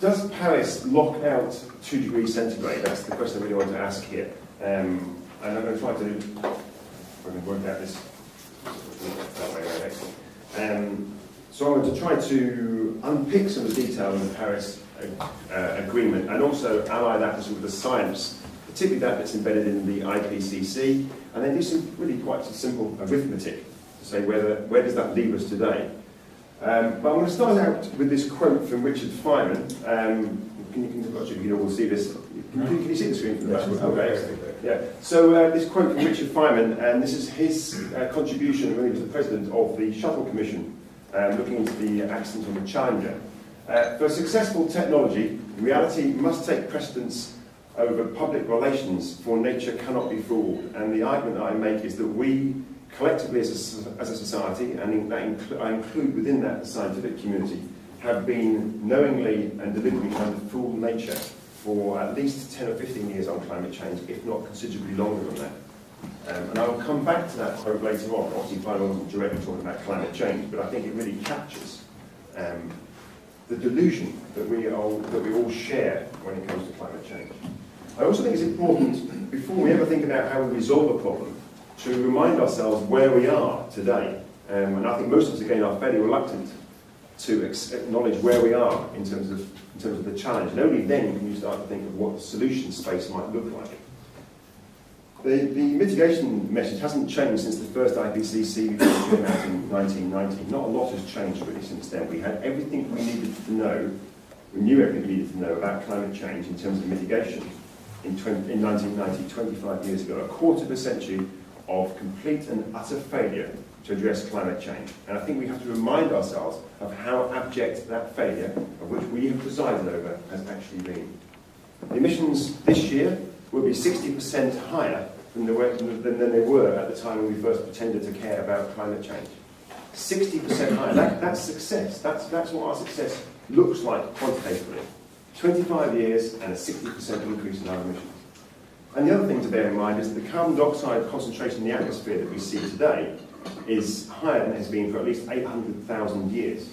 does Paris lock out 2 degrees centigrade? That's the question I really want to ask here. And I'm going to try to work out this that way around. So I'm going to try to unpick some of the detail of the Paris Agreement and also ally that to sort of the science, particularly that that's embedded in the IPCC, and then do some really quite simple arithmetic to say where does that leave us today. But I'm going to start out with this quote from Richard Feynman. You can all see this. Can you see the screen from the back? Okay. Yeah. So this quote from Richard Feynman, and this is his contribution when he was the president of the Shuttle Commission, looking into the accident on the Challenger. For successful technology, reality must take precedence over public relations, for nature cannot be fooled. And the argument that I make is that we, collectively as a society, and I include within that the scientific community, have been knowingly and deliberately trying to fool nature for at least 10 or 15 years on climate change, if not considerably longer than that. And I will come back to that quote later on. Obviously, I wasn't directly talking about climate change, but I think it really captures the delusion that we all share when it comes to climate change. I also think it's important, before we ever think about how we resolve a problem, to remind ourselves where we are today. And I think most of us, again, are fairly reluctant to acknowledge where we are in terms of the challenge. And only then can you start to think of what the solution space might look like. The mitigation message hasn't changed since the first IPCC came out in 1990. Not a lot has changed really since then. We had everything we needed to know, we knew everything we needed to know about climate change in terms of mitigation in 1990, 25 years ago, a quarter of a century of complete and utter failure to address climate change. And I think we have to remind ourselves of how abject that failure, of which we have presided over, has actually been. The emissions this year will be 60% higher than they were at the time when we first pretended to care about climate change. 60% higher. That's success. That's what our success looks like quantitatively. 25 years and a 60% increase in our emissions. And the other thing to bear in mind is that the carbon dioxide concentration in the atmosphere that we see today is higher than it has been for at least 800,000 years.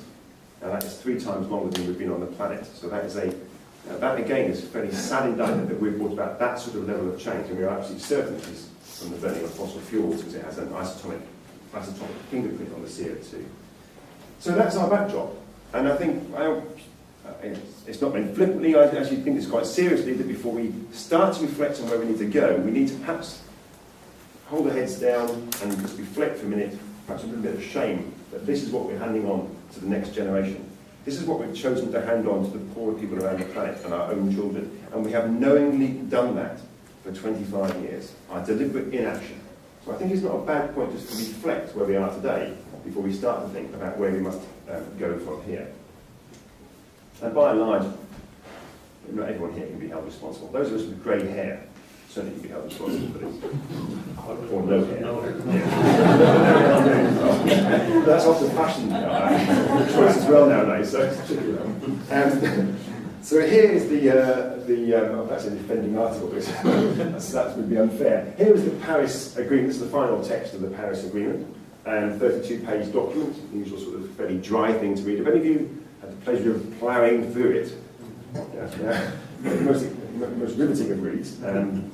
Now that is 3 times longer than we've been on the planet. So that is that again is a fairly sad indictment that we've brought about that sort of level of change, and we are absolutely certain it is from the burning of fossil fuels because it has an isotopic fingerprint on the CO2. So that's our backdrop. And I think, it's not meant flippantly, I actually think it's quite seriously that before we start to reflect on where we need to go, we need to perhaps hold our heads down and just reflect for a minute, perhaps a little bit of shame that this is what we're handing on to the next generation. This is what we've chosen to hand on to the poor people around the planet and our own children. And we have knowingly done that for 25 years, our deliberate inaction. So I think it's not a bad point just to reflect where we are today before we start to think about where we must go from here. And by and large, not everyone here can be held responsible. Those of us with grey hair certainly can be held responsible for this. Or no hair. That's often fashion choice as well nowadays. So here is that's an offending article, but that would be unfair. Here is the Paris Agreement. This is the final text of the Paris Agreement, and 32-page document, the usual sort of fairly dry thing to read. Have any of you had the pleasure of ploughing through it? Most riveting of reads. And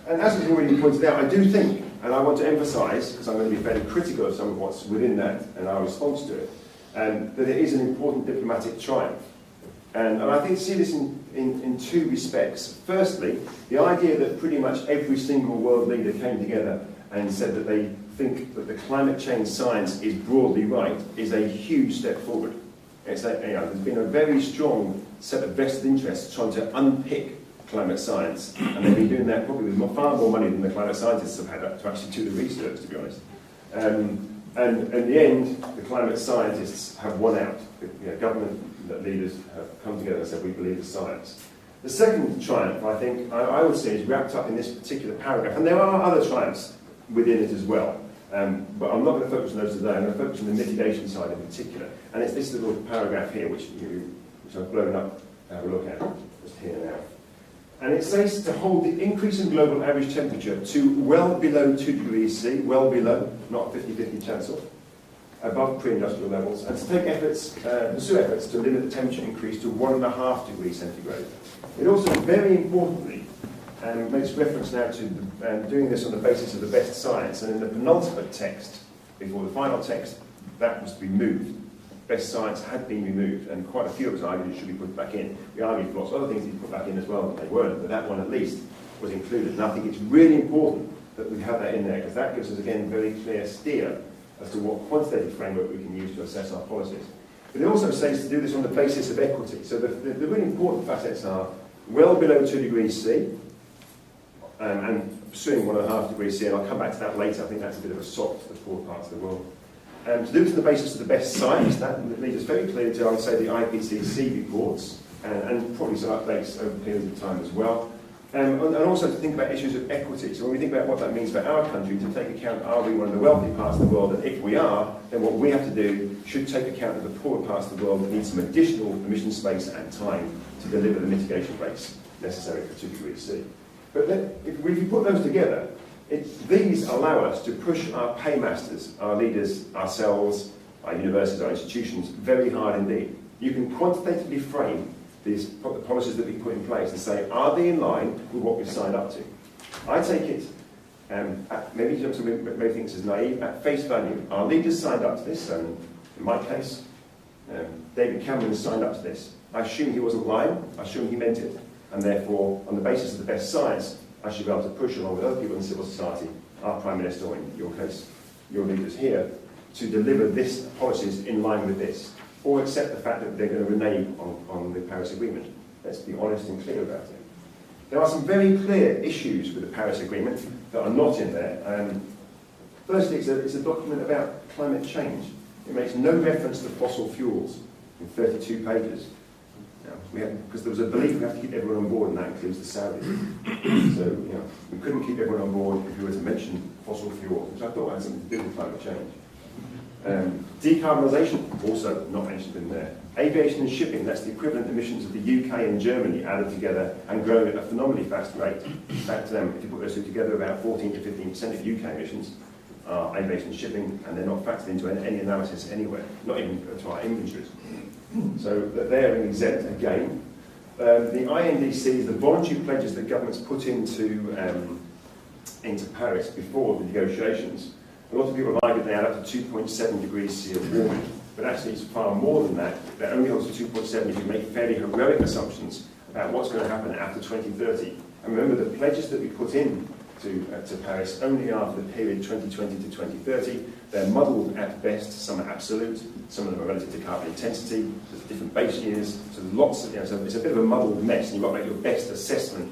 as was already pointed out, I do think, and I want to emphasise, because I'm going to be fairly critical of some of what's within that and our response to it, that it is an important diplomatic triumph. And I think see this in 2 respects. Firstly, the idea that pretty much every single world leader came together and said that they think that the climate change science is broadly right is a huge step forward. There's been a very strong set of vested interests trying to unpick climate science, and they've been doing that probably with far more money than the climate scientists have had to actually do the research, to be honest. And in the end, the climate scientists have won out. Government leaders have come together and said, we believe the science. The second triumph, I think, I would say, is wrapped up in this particular paragraph. And there are other triumphs within it as well. But I'm not going to focus on those today. I'm going to focus on the mitigation side in particular. And it's this little paragraph here, which I've blown up to have a look at, just here now. And it says to hold the increase in global average temperature to well below 2 degrees C, well below, not a 50-50 chance of, above pre-industrial levels, and to take pursue efforts to limit the temperature increase to 1.5 degrees centigrade. It also, very importantly, makes reference now to doing this on the basis of the best science, and in the penultimate text, before the final text, that was removed. Best science had been removed, and quite a few of us argued it should be put back in. We argued for lots of other things to be put back in as well, but they weren't, but that one at least was included. And I think it's really important that we have that in there, because that gives us, again, very clear steer as to what quantitative framework we can use to assess our policies. But it also says to do this on the basis of equity. So the really important facets are well below 2 degrees C, and pursuing 1.5 degrees C, and I'll come back to that later. I think that's a bit of a sop to the poor parts of the world. To do this on the basis of the best science, that leads us very clearly to, I would say, the IPCC reports, and probably some updates over periods of time as well. And also to think about issues of equity. So when we think about what that means for our country, to take account, are we one of the wealthy parts of the world? And if we are, then what we have to do should take account of the poorer parts of the world that need some additional emission space and time to deliver the mitigation rates necessary for 2 degrees C. But then, if you put those together, these allow us to push our paymasters, our leaders, ourselves, our universities, our institutions, very hard indeed. You can quantitatively frame the policies that we put in place and say, are they in line with what we've signed up to? I take it, maybe some may think this is naive, at face value. Our leaders signed up to this, and in my case, David Cameron signed up to this. I assume he wasn't lying, I assume he meant it, and therefore, on the basis of the best science, I should be able to push along with other people in civil society, our Prime Minister, or in your case, your leaders here, to deliver this policies in line with this, or accept the fact that they're going to renege on the Paris Agreement. Let's be honest and clear about it. There are some very clear issues with the Paris Agreement that are not in there. Firstly, it's a document about climate change. It makes no reference to fossil fuels in 32 pages. Because there was a belief we have to keep everyone on board, and that includes the Saudis. So, we couldn't keep everyone on board if we were to mention fossil fuels, which I thought had something to do with climate change. Decarbonisation, also not mentioned in there. Aviation and shipping, that's the equivalent emissions of the UK and Germany added together and growing at a phenomenally fast rate. In fact, if you put those two together, about 14 to 15% of UK emissions are aviation and shipping, and they're not factored into any analysis anywhere, not even to our inventories. So they're exempt again. The INDCs, the voluntary pledges that governments put into Paris before the negotiations, a lot of people have argued they add up to 2.7 degrees C of warming, but actually it's far more than that. That only holds to 2.7 if you make fairly heroic assumptions about what's going to happen after 2030. And remember, the pledges that we put in to Paris only are for the period 2020 to 2030. They're muddled at best. Some are absolute, some of them are relative to carbon intensity. There's different base years, so there's lots of, so it's a bit of a muddled mess, and you've got to make your best assessment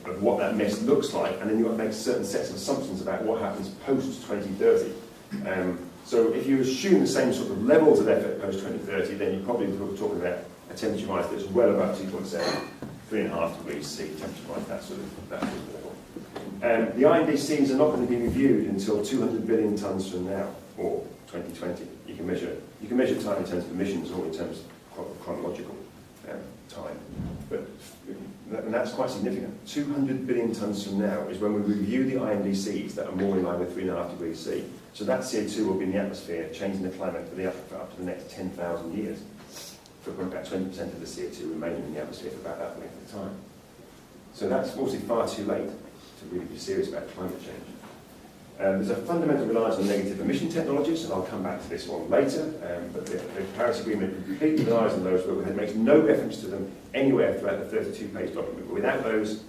of what that mess looks like, and then you've got to make certain sets of assumptions about what happens post-2030. So if you assume the same sort of levels of effort post-2030, then you're probably talking about a temperature rise that's well above 2.7, 3.5 degrees C temperature rise, that sort of level. The INDCs are not going to be reviewed until 200 billion tonnes from now, or 2020. You can measure time in terms of emissions or in terms of chronological time. And that's quite significant. 200 billion tonnes from now is when we review the INDCs that are more in line with 3.5 degrees C. So that CO2 will be in the atmosphere, changing the climate for up to the next 10,000 years. For about 20% of the CO2 remaining in the atmosphere for about that length of time. So that's obviously far too late to really be serious about climate change. There's a fundamental reliance on negative emission technologies, and I'll come back to this one later, but the Paris Agreement completely relies on those, but it makes no reference to them anywhere throughout the 32-page document. But without those,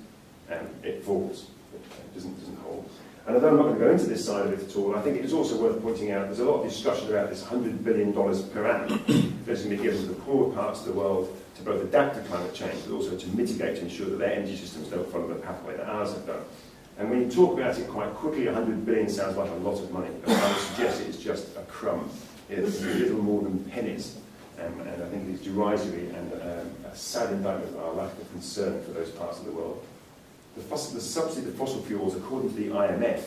it falls. It doesn't hold. And although I'm not going to go into this side of it at all, I think it is also worth pointing out there's a lot of discussion about this $100 billion per annum that's going to be given to the poorer parts of the world to both adapt to climate change, but also to mitigate, to ensure that their energy systems don't follow the pathway that ours have done. And when you talk about it quite quickly, 100 billion sounds like a lot of money, but I would suggest it is just a crumb. It's little more than pennies, and I think it is derisory and a sad indictment of our lack of concern for those parts of the world. The subsidy of fossil fuels, according to the IMF,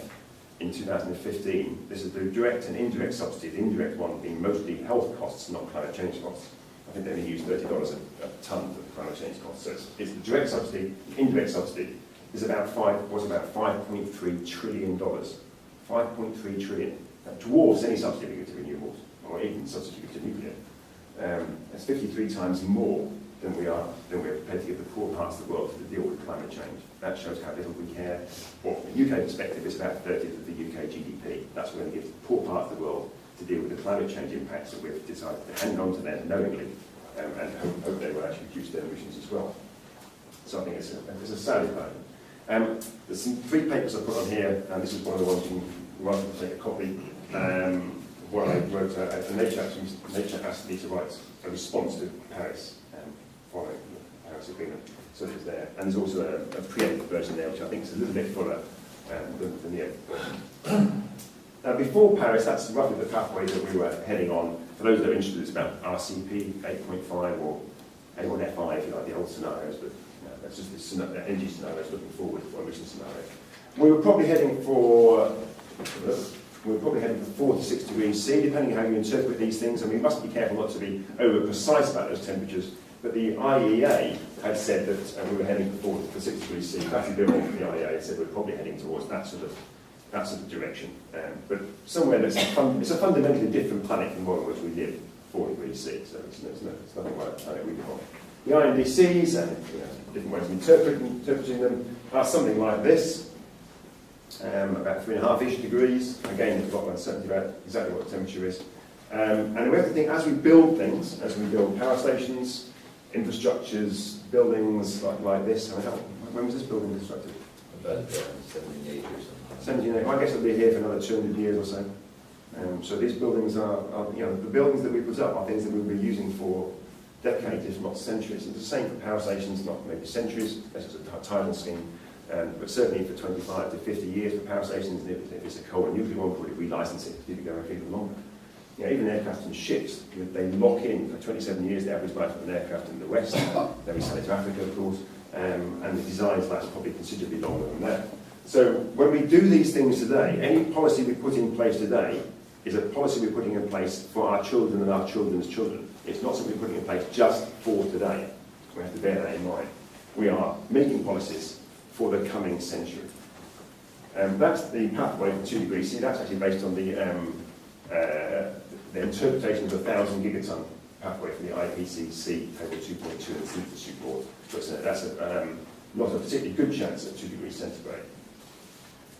in 2015, this is the direct and indirect subsidy, the indirect one being mostly health costs, not climate change costs. I think they only use $30 a tonne for the climate change costs. So it's the direct subsidy, the indirect subsidy, was about $5.3 trillion. 5.3 trillion. That dwarfs any subsidy we give to renewables, or even subsidy we give to nuclear. That's 53 times more than we're prepared to give the poor parts of the world to deal with climate change. That shows how little we care. Well, from a UK perspective, it's about 30th of the UK GDP. That's what we're going to give to the poor part of the world to deal with the climate change impacts that we've decided to hang on to them knowingly, and hope they will actually reduce their emissions as well. So I think it's a sad development. There's some 3 papers I put on here, and this is one of the ones you can take a copy. What I wrote, Nature asked me to write a response to Paris following the Paris Agreement. So it's there. And there's also a preemptive version there, which I think is a little bit fuller than the end version. Before Paris, that's roughly the pathway that we were heading on. For those that are interested, it's about RCP 8.5 or A1FI, if you like, the old scenarios, but that's just the energy scenarios looking forward for emission scenario. We were probably heading for 4 to 6 degrees C, depending on how you interpret these things, and we must be careful not to be over-precise about those temperatures. But the IEA had said that we were heading for 4 to 6 degrees C. That's a bit wrong from the IEA. It said we're probably heading towards that sort of direction. But somewhere that's it's a fundamentally different planet from one in which we live, 4 degrees C. So it's nothing like the planet we live on. The INDCs and different ways of interpreting them are something like this. About 3.5-ish degrees. Again, there's a lot of uncertainty about exactly what the temperature is. And we have to think, as we build things, as we build power stations, infrastructures, buildings like this. When was this building constructed? About 1780 or something. 1780. Well, I guess it'll be here for another 200 years or so. So these buildings are the buildings that we put up are things that we'll be using for decades, if not centuries. It's the same for power stations, not maybe centuries. That's just a tidal scheme. But certainly for 25 to 50 years for power stations, and if it's a coal and nuclear one, probably relicense it to keep it going for even longer. Even aircraft and ships, they lock in for 27 years the average life of an aircraft in the West. Then we sell it to Africa, of course, and the designs last probably considerably longer than that. So when we do these things today, any policy we put in place today is a policy we're putting in place for our children and our children's children. It's not something we're putting in place just for today. We have to bear that in mind. We are making policies for the coming century. That's the pathway to 2 degrees C. That's actually based on the interpretation of the 1,000 gigaton pathway from the IPCC table 2.2 and the synthesis report. That's not a particularly good chance at 2 degrees centigrade.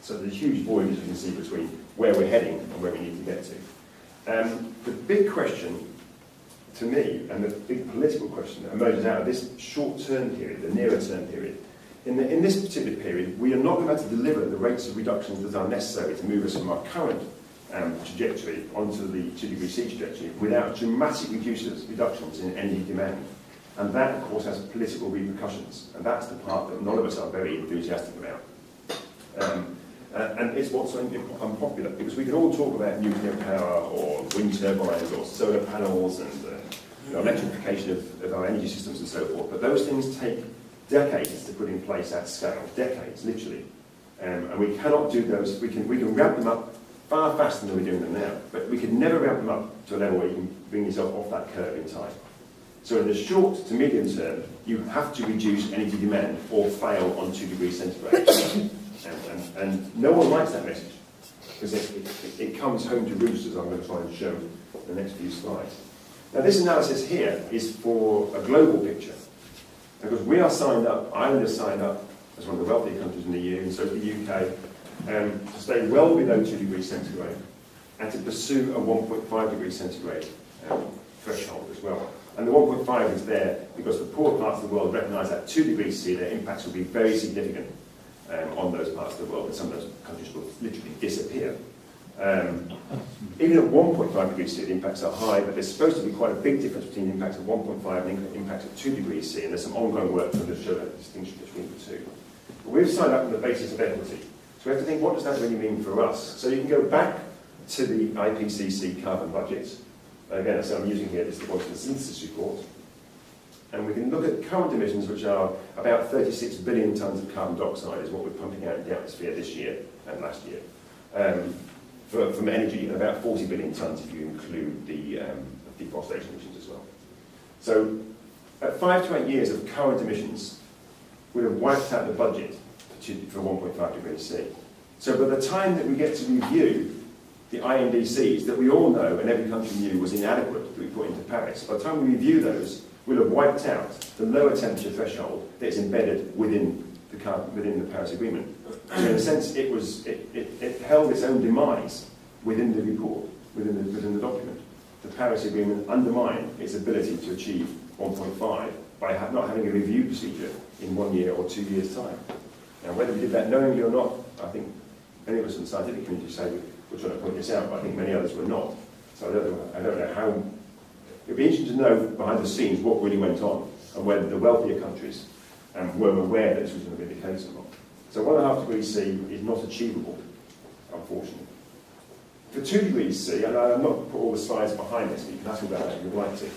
So there's a huge void, as you can see, between where we're heading and where we need to get to. The big question to me, and the big political question that emerges out of this short-term period, the nearer-term period, in this particular period, we are not going to deliver the rates of reductions that are necessary to move us from our current trajectory onto the 2 degree C trajectory without dramatic reductions in energy demand. And that, of course, has political repercussions. And that's the part that none of us are very enthusiastic about. And it's what's unpopular, because we can all talk about nuclear power or wind turbines or solar panels and electrification of our energy systems and so forth, but those things take decades to put in place at scale, decades, literally. And we cannot do those. We can ramp them up far faster than we're doing them now, but we can never ramp them up to a level where you can bring yourself off that curve in time. So in the short to medium term, you have to reduce energy demand or fail on 2 degrees centigrade. And no one likes that message, because it comes home to roost, as I'm going to try and show in the next few slides. Now this analysis here is for a global picture, because we are signed up, Ireland is signed up as one of the wealthier countries in the EU, and so is the UK, to stay well below 2 degrees centigrade and to pursue a 1.5 degrees centigrade threshold as well. And the 1.5 is there because the poor parts of the world recognise that 2 degrees C, their impacts will be very significant on those parts of the world, and some of those countries will literally disappear. Even at 1.5 degrees C, the impacts are high, but there's supposed to be quite a big difference between the impacts of 1.5 and the impacts of 2 degrees C, and there's some ongoing work to show that distinction between the two. But we've signed up on the basis of equity. So we have to think, what does that really mean for us? So you can go back to the IPCC carbon budgets. Again, so I'm using here this is the synthesis report. And we can look at current emissions, which are about 36 billion tonnes of carbon dioxide is what we're pumping out in the atmosphere this year and last year. From energy, and about 40 billion tonnes if you include the deforestation emissions as well. So at 5 to 8 years of current emissions, we'd have wiped out the budget for 1.5 degrees C. So by the time that we get to review the INDCs that we all know and every country knew was inadequate that we put into Paris, by the time we review those, we'll have wiped out the lower temperature threshold that's embedded within the Paris Agreement. So in a sense, it held its own demise within the report, within the document. The Paris Agreement undermined its ability to achieve 1.5 by not having a review procedure in 1 year or 2 years' time. Now, whether we did that knowingly or not, I think many of us in the scientific community say we're trying to point this out, but I think many others were not. So I don't know how. It'd be interesting to know behind the scenes what really went on and whether the wealthier countries were aware that this was going to be the case or not. So 1.5 degrees C is not achievable, unfortunately. For 2 degrees C, and I've not put all the slides behind this, but you can ask me about that if you'd like to.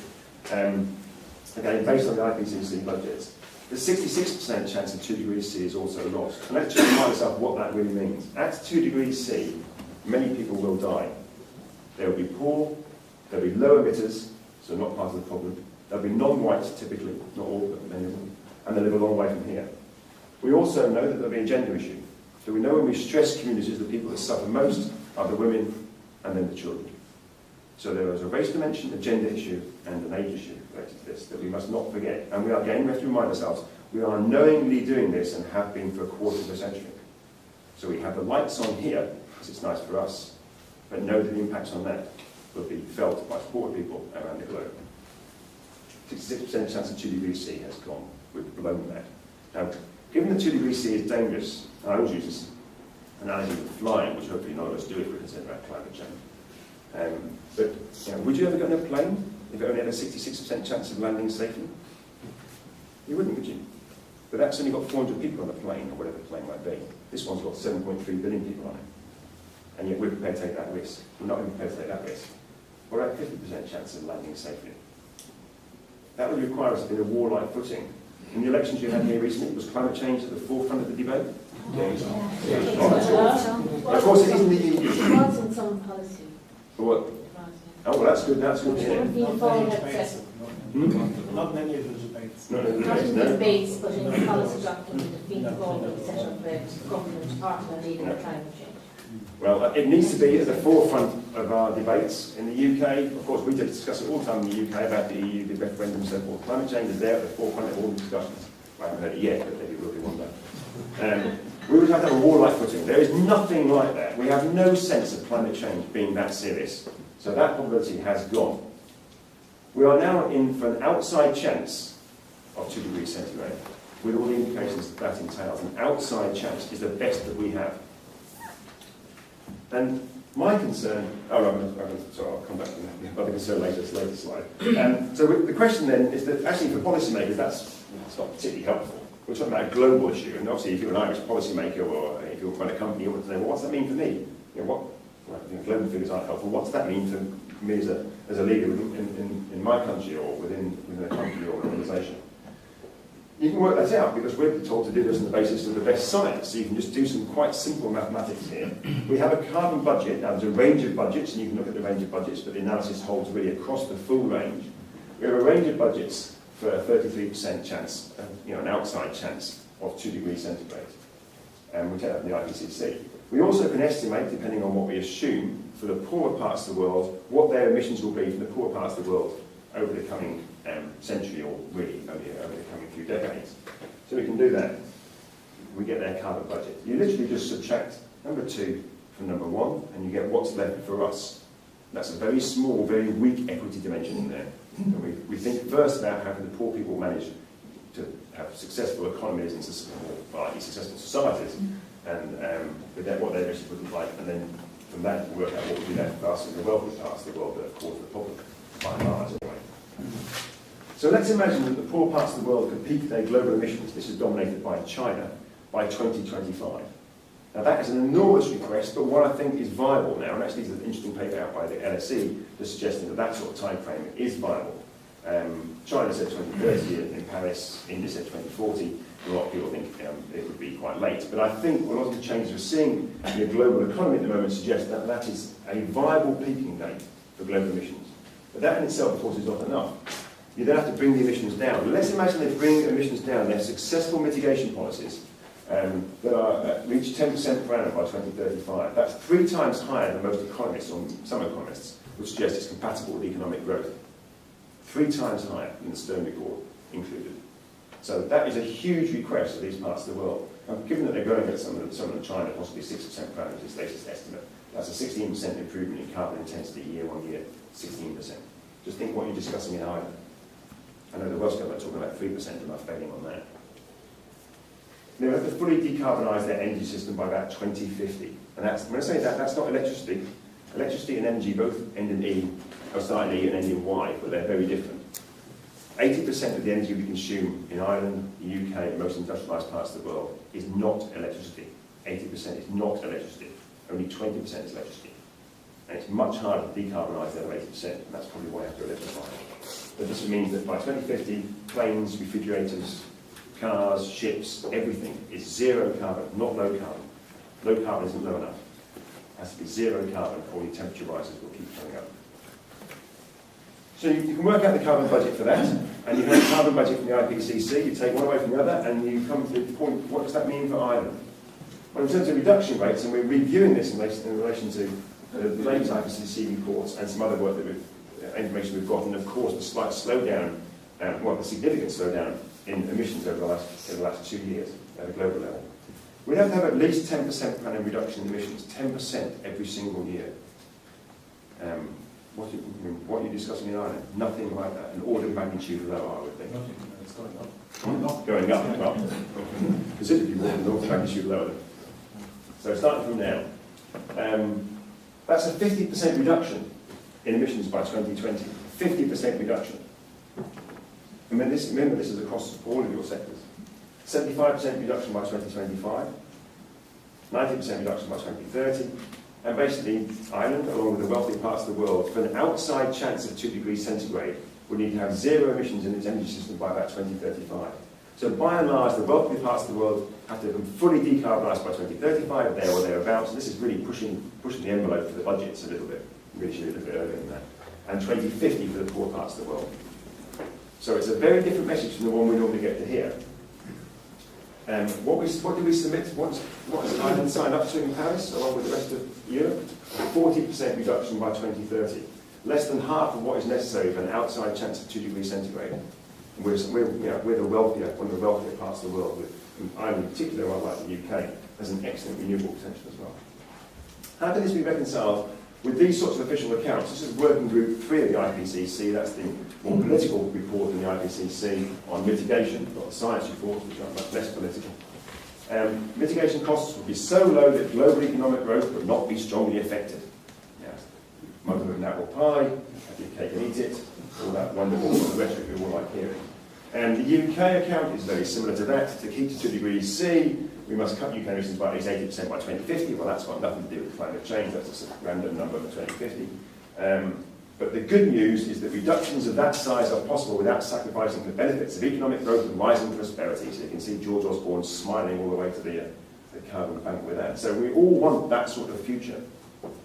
Again, based on the IPCC budgets, the 66% chance of 2 degrees C is also lost. And let's just remind ourselves what that really means. At 2 degrees C, many people will die. They will be poor, there will be low emitters, so not part of the problem. There'll be non-whites typically, not all, but many of them, and they live a long way from here. We also know that there'll be a gender issue. So we know when we stress communities, the people that suffer most are the women and then the children. So there is a race dimension, a gender issue, and an age issue related to this that we must not forget. And we have to remind ourselves, we are knowingly doing this and have been for a quarter of a century. So we have the lights on here, because it's nice for us, but know that the impacts on that will be felt by poor people around the globe. 66% chance of 2 degrees C has gone. We've blown that. Now, given that 2 degrees C is dangerous, I always use this analogy with flying, which hopefully none of us do if we're concerned about climate change. But would you ever get on a plane if it only had a 66% chance of landing safely? You wouldn't, would you? But that's only got 400 people on the plane, or whatever the plane might be. This one's got 7.3 billion people on it. And yet we're prepared to take that risk. We're not even prepared to take that risk. We're at 50% chance of landing safely. That would require us to be in a warlike footing. In the elections you had here recently, was climate change at the forefront of the debate? Yeah. Of course, it isn't the EU. It was in some policy. For what? Oh, well, that's good. That's good to hear. Not many of the debates. Not in the Not debates, in the no. debates, but in the policy document that's been involved with set up the government partner leading No. climate change. Well, it needs to be at the forefront of our debates. In the UK, of course, we discuss it all the time in the UK about the EU, the referendum, so forth. Climate change is there at the forefront of all the discussions. I haven't heard it yet, but maybe it will be one day. We would have to have a warlike footing. There is nothing like that. We have no sense of climate change being that serious. So that probability has gone. We are now in for an outside chance of 2 degrees centigrade, with all the implications that entails. An outside chance is the best that we have. And my concern, sorry, I'll come back to the other concern later slide. So the question then is that actually for policymakers, that's not particularly helpful. We're talking about a global issue, and obviously if you're an Irish policymaker or if you're running a company, you want to know, well, what's that mean for me? Global figures aren't helpful. What's that mean for me as a leader in my country or within a country or an organisation? You can work that out because we're told to do this on the basis of the best science. So you can just do some quite simple mathematics here. We have a carbon budget. Now there's a range of budgets, and you can look at the range of budgets, but the analysis holds really across the full range. We have a range of budgets for a 33% chance, an outside chance of 2 degrees centigrade. And we take that from the IPCC. We also can estimate, depending on what we assume, for the poorer parts of the world, what their emissions will be from the poorer parts of the world over the coming century, or really over the coming few decades. So we can do that. We get their carbon budget. You literally just subtract number 2 from number 1, and you get what's left for us. That's a very small, very weak equity dimension in there. And we think first about how can the poor people manage to have successful economies and successful societies, and with what their emissions would look like, and then from that we work out what would be left for us in the wealthy parts of the world that have caused the problem, by and large anyway. So let's imagine that the poor parts of the world could peak their global emissions, this is dominated by China, by 2025. Now that is an enormous request, but what I think is viable now, and actually there's an interesting paper out by the LSE just suggesting that that sort of time frame is viable. China said 2030 in Paris, India said 2040. A lot of people think it would be quite late. But I think a lot of the changes we're seeing in the global economy at the moment suggest that that is a viable peaking date for global emissions. But that in itself, of course, is not enough. You then have to bring the emissions down. Let's imagine they bring emissions down, they have successful mitigation policies, that are reach 10% per annum by 2035. That's 3 times higher than most economists, or some economists, would suggest it's compatible with economic growth. 3 times higher than the Stern report included. So that is a huge request for these parts of the world. And given that they're growing at some of China, possibly 6% per annum is the latest estimate, that's a 16% improvement in carbon intensity year on year, 16%. Just think what you're discussing in Ireland. I know the Welsh government are talking about 3% and are failing on that. They have to fully decarbonise their energy system by about 2050. And that's, when I say that, that's not electricity. Electricity and energy both end in E, or start in E and end in Y, but they're very different. 80% of the energy we consume in Ireland, the UK, and most industrialised parts of the world is not electricity. 80% is not electricity. Only 20% is electricity. And it's much harder to decarbonise than 80%, and that's probably why you have to electrify. But this means that by 2050, planes, refrigerators, cars, ships, everything is zero carbon, not low carbon. Low carbon isn't low enough. It has to be zero carbon, or your temperature rises will keep going up. So you can work out the carbon budget for that, and you have a carbon budget from the IPCC, you take one away from the other, and you come to the point, what does that mean for Ireland? Well, in terms of reduction rates, and we're reviewing this in relation to the latest IPCC reports and some other work that information we've got, and of course the slight slowdown, the significant slowdown in emissions over the last 2 years at a global level. We have to have at least 10% per annum reduction in emissions, 10% every single year. What are you discussing in Ireland? Nothing like that. An order of magnitude lower, I would think. Nothing, it's going up. Going up, well, considerably more than an order of magnitude lower. So starting from now, that's a 50% reduction in emissions by 2020. 50% reduction. Remember this is across all of your sectors. 75% reduction by 2025, 90% reduction by 2030, and basically Ireland, along with the wealthy parts of the world, for an outside chance of 2 degrees centigrade, would need to have zero emissions in its energy system by about 2035. So by and large, the wealthy parts of the world have to become fully decarbonised by 2035, there or thereabouts. And this is really pushing the envelope for the budgets a little bit. Really should be a little bit earlier than that. And 2050 for the poor parts of the world. So it's a very different message from the one we normally get to hear. What did we submit? What has Ireland signed up to in Paris, along with the rest of Europe? 40% reduction by 2030. Less than half of what is necessary for an outside chance of 2 degrees centigrade. And we're the wealthier, one of the wealthier parts of the world. Ireland, in particular, unlike the UK, has an excellent renewable potential as well. How can this be reconciled with these sorts of official accounts? This is working group 3 of the IPCC. That's the more political report in the IPCC on mitigation. We've got the science report, which are much less political. Mitigation costs would be so low that global economic growth would not be strongly affected. Yes. Mother of an apple pie, have your cake and eat it, all that wonderful rhetoric we all like hearing. And the UK account is very similar to that. To keep to 2 degrees C, we must cut UK emissions by at least 80% by 2050. Well, that's got nothing to do with climate change. That's just a random number for 2050. But the good news is that reductions of that size are possible without sacrificing the benefits of economic growth and rising prosperity. So you can see George Osborne smiling all the way to the carbon bank with that. So we all want that sort of future.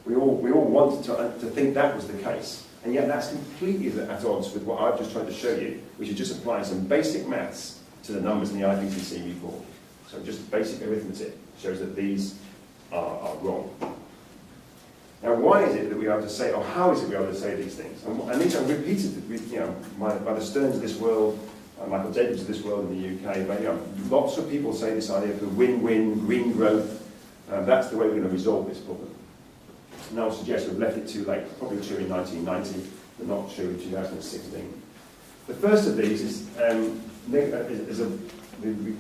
We all want to think that was the case. And yet that's completely at odds with what I've just tried to show you, which is just applying some basic maths to the numbers in the IPCC report. So just basic arithmetic shows that these are wrong. Now, why is it that we have to say, or how is it we have to say these things? And these are repeated, by the Sterns of this world, Michael Jacobs of this world in the UK. But lots of people say this idea of the win-win, green growth. That's the way we're going to resolve this problem. And I would suggest we've left it too late. Probably true in 1990, but not true in 2016. The first of these is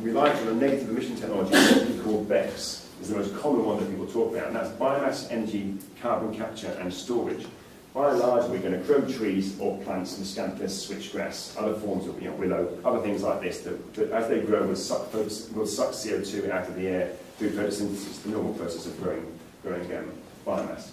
reliance on a negative emission technology called BECCS. Is the most common one that people talk about, and that's biomass, energy, carbon capture, and storage. By and large, we're going to grow trees or plants, miscanthus, switchgrass, other forms of willow, other things like this that as they grow will suck CO2 out of the air through photosynthesis, the normal process of growing biomass.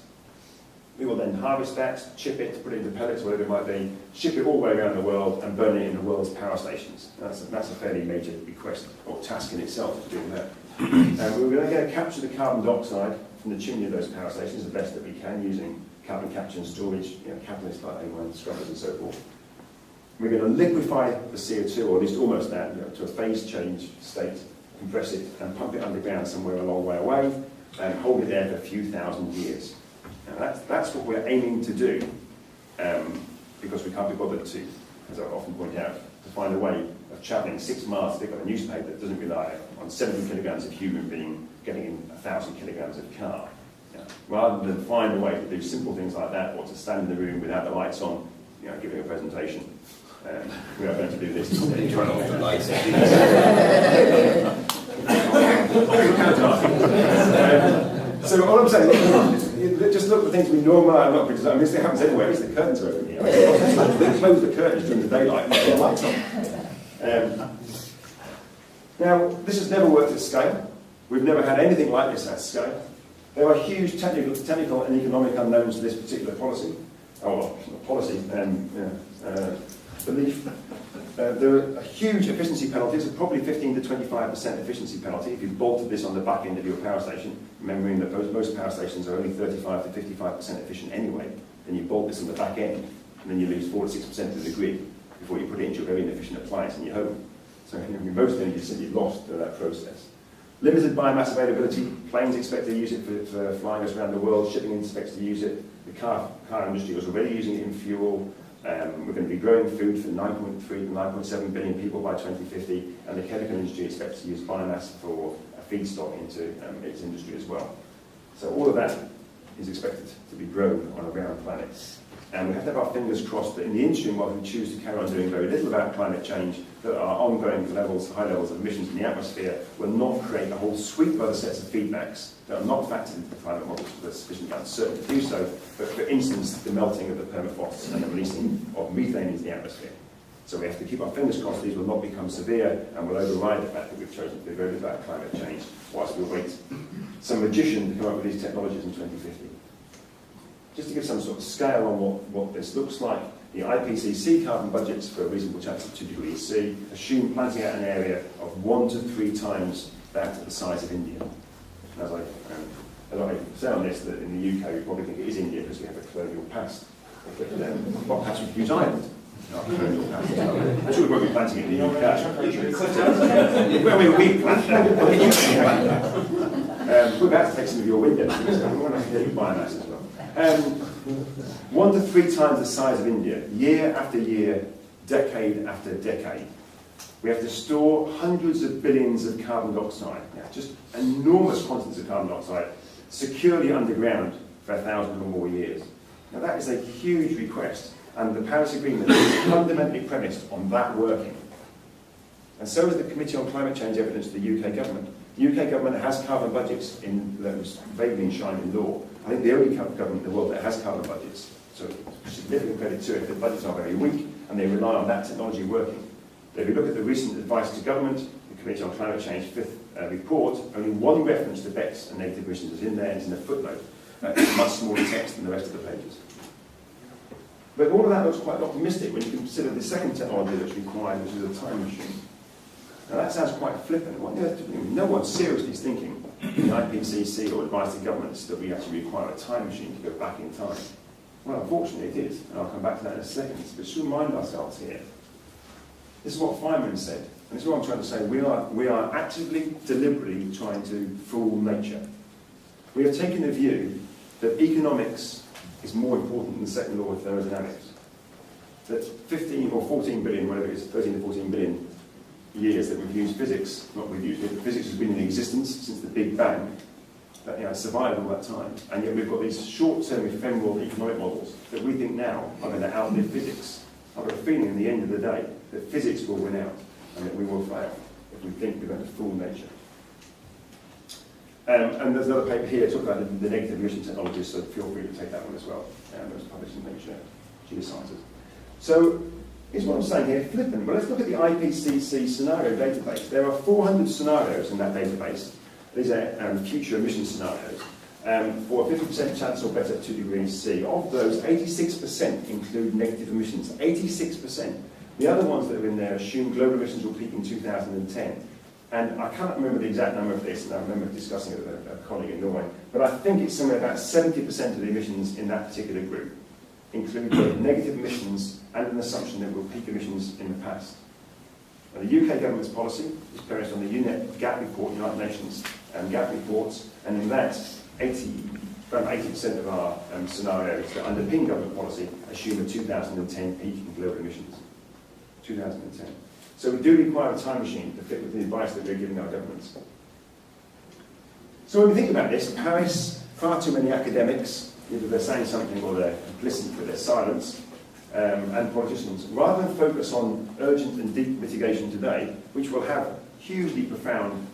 We will then harvest that, chip it, put it into pellets, whatever it might be, ship it all the way around the world and burn it in the world's power stations. That's a fairly major request or task in itself, doing that. We're going to capture the carbon dioxide from the chimney of those power stations the best that we can, using carbon capture and storage, catalysts like A1 scrubbers and so forth. We're going to liquefy the CO2, or at least almost that, to a phase change state, compress it and pump it underground somewhere a long way away and hold it there for a few thousand years. Now that's what we're aiming to do, because we can't be bothered to, as I often point out, to find a way of travelling 6 miles to pick up a newspaper that doesn't rely on 70 kilograms of human being getting in 1,000 kilograms of car. Rather than find a way to do simple things like that, or to stand in the room without the lights on, giving a presentation. We are going to do this. Turn off the lights. So all I'm saying is, just look at the things we normally are not because I mean, it happens anywhere. At least the curtains are open here. They close the curtains during the daylight and put the lights on. Now, this has never worked at scale. We've never had anything like this at scale. There are huge technical and economic unknowns to this particular policy, belief. There are huge efficiency penalties, probably 15 to 25% efficiency penalty if you bolted this on the back end of your power station, remembering that most power stations are only 35 to 55% efficient anyway. Then you bolt this on the back end, and then you lose 4 to 6% of the grid before you put it into a very inefficient appliance in your home. So most energy is simply lost through that process. Limited biomass availability, planes expect to use it for flying us around the world, shipping expects to use it, the car industry was already using it in fuel. We're going to be growing food for 9.3 to 9.7 billion people by 2050, and the chemical industry expects to use biomass for a feedstock into its industry as well. So all of that is expected to be grown on a round planet. And we have to have our fingers crossed that in the interim, while we choose to carry on doing very little about climate change, that our ongoing high levels of emissions in the atmosphere will not create a whole suite of other sets of feedbacks that are not factored into the climate models with sufficiently uncertain to do so, but for instance, the melting of the permafrost and the releasing of methane into the atmosphere. So we have to keep our fingers crossed these will not become severe and will override the fact that we've chosen to do very little about climate change whilst we wait some magician to come up with these technologies in 2050. Just to give some sort of scale on what this looks like, the IPCC carbon budgets for a reasonable chance of 2 degrees C assume planting out an area of 1 to 3 times that of the size of India. As I say on this, that in the UK we probably think it is India because we have a colonial past. But what past with Hughes Island? Colonial past. I'm sure we won't be planting it in the UK. Well, we will be planting it. We're about to take some of your windows, so we want to hear your biomass as well. 1 to 3 times the size of India, year after year, decade after decade. We have to store hundreds of billions of carbon dioxide, just enormous quantities of carbon dioxide, securely underground for 1,000 or more years. Now that is a huge request, and the Paris Agreement is fundamentally premised on that working. And so is the Committee on Climate Change evidence to the UK government. The UK government has carbon budgets that was vaguely enshrined in law. I think the only government in the world that has carbon budgets. So significant credit to it. The budgets are very weak and they rely on that technology working. If you look at the recent advice to government, the Committee on Climate Change 5th report, only one reference to BECCS and negative emissions is in there and it's in a footnote. It's much smaller text than the rest of the pages. But all of that looks quite optimistic when you consider the second technology that's required, which is a time machine. Now that sounds quite flippant. No one seriously is thinking in the IPCC or advice to governments that we actually require a time machine to go back in time. Well, unfortunately it is, and I'll come back to that in a second. But just remind ourselves here. This is what Feynman said, and this is what I'm trying to say. We are actively, deliberately trying to fool nature. We have taken the view that economics is more important than the second law of thermodynamics. That 15 or 14 billion, whatever it is, 13 to 14 billion years that we've used physics, physics has been in existence since the Big Bang, that survived all that time, and yet we've got these short-term ephemeral economic models that we think now are going to outlive physics. I've got a feeling in the end of the day that physics will win out and that we will fail if we think we're going to fool nature. And there's another paper here talking about the negative emission technologies, so feel free to take that one as well. It was published in Nature Geosciences. So here's what I'm saying here, flippant. But let's look at the IPCC scenario database. There are 400 scenarios in that database. These are future emission scenarios for a 50% chance or better at 2 degrees C. Of those, 86% include negative emissions. 86%. The other ones that are in there assume global emissions will peak in 2010. And I can't remember the exact number of this, and I remember discussing it with a colleague in Norway, but I think it's somewhere about 70% of the emissions in that particular group include both negative emissions and an assumption that we'll peak emissions in the past. And the UK government's policy is premised on the UNEP GAP report, United Nations GAP reports, and in that, around 80% of our scenarios that underpin government policy assume a 2010 peak in global emissions. 2010. So we do require a time machine to fit with the advice that we're giving our governments. So when we think about this, Paris, far too many academics, either they're saying something or they're complicit with their silence, and politicians, rather than focus on urgent and deep mitigation today, which will have hugely profound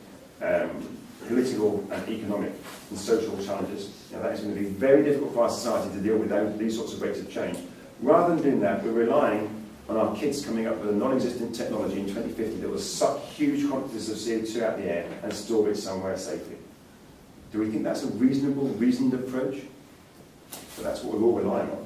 political and economic and social challenges. Now, that is going to be very difficult for our society to deal with these sorts of rates of change. Rather than doing that, we're relying on our kids coming up with a non-existent technology in 2050 that will suck huge quantities of CO2 out the air and store it somewhere safely. Do we think that's a reasonable, reasoned approach? But that's what we're all relying on.